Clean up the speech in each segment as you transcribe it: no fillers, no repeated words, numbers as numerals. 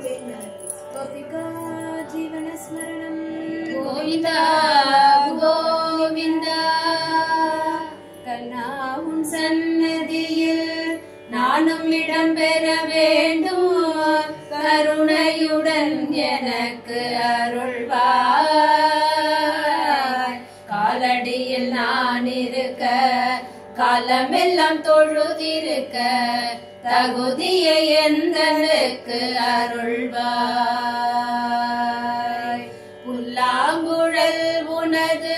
गोपिका जीवनस्मरणं गोविन्दा गोविन्दा कन्ना उन सन्निधिயில் நானும் இடம் பெற வேண்டும் கருணையுடன் எனக்கு அருள்வாய் காலடியில் நான் இருக்க காலமெல்லாம் தொழுதிருக்க தகுதியை எந்தனுக்கு அருள்வாய் புல்லாங்குழல் உனது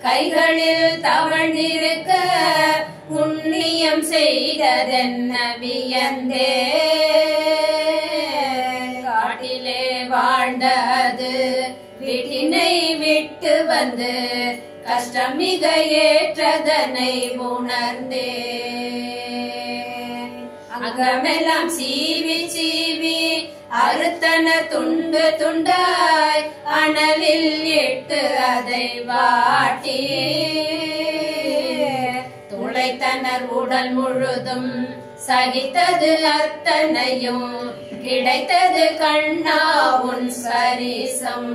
கைகளில் தவழ்ந்திருக்க புண்ணியம் செய்ததென்ன வியந்தே காட்டிலே வாழ்ந்தது வீட்டினை விட்டு வந்து கஷ்டம் மிக ஏற்றதனை உணர்ந்தே அங்கமெல்லாம் சீவி சீவி அறுத்தன துண்டு துண்டாய் அனலில் இட்டு அதை வாட்டி துளைத்தனர் உடல் முழுதும் சகித்தது அத்தனையும் கிடைத்தது கண்ணா உன் ஸ்பரிசம்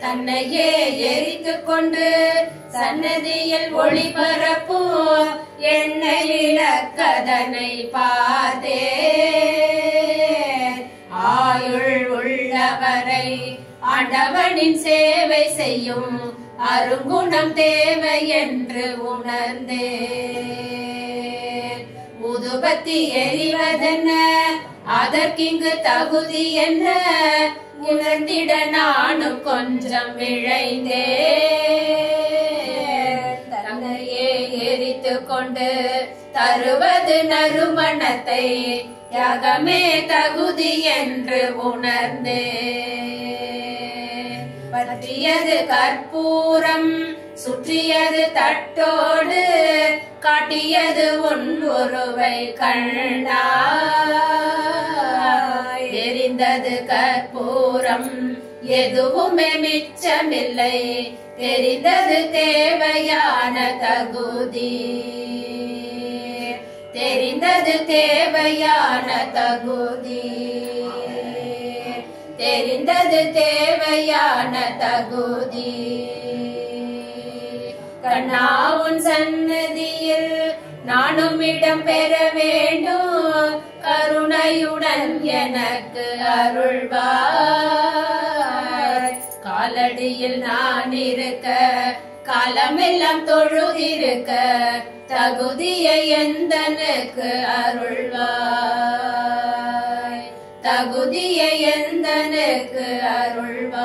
தன்னையே எரித்து கொண்டு சன்னதியில் ஒளி பரப்பும் எண்ணெய் இலக்கதனை பார்த்தே ஆயுள் உள்ளவரை ஆண்டவனின் சேவை செய்யும் அருங்குணம் தேவை என்று உணர்ந்தே ஊதுபத்தி எரிவதென்ன அதற்கிங்கு தகுதி என்ன உணர்ந்திட நானும் கொஞ்சம் விழைந்தே தன்னையே எரித்து கொண்டு தருவது நறுமணத்தை யாகமே தகுதி என்று உணர்ந்தே பற்றியது கற்பூரம் சுற்றியது தட்டோடு காட்டியது உன் உருவை கண்டாய் எரிந்தது கற்பூரம் எதுவுமே மிச்சமில்லை தெரிந்தது தேவையான தகுதி தெரிந்தது தேவையான தகுதி தெரிந்தது தேவையான தகுதி கண்ணா உன் சன்னதியில் நானும் இடம் பெற வேண்டும் கருணையுடன் எனக்கு அருள்வாய் காலடியில் நான் இருக்க காலமெல்லாம் தொழுதிருக்க தகுதியை எந்தனுக்கு அருள்வாய் தகுதியை எந்தனுக்கு அருள்வாய்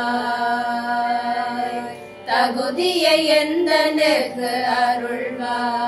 தகுதியை எந்தனுக்கு அருள்வாய்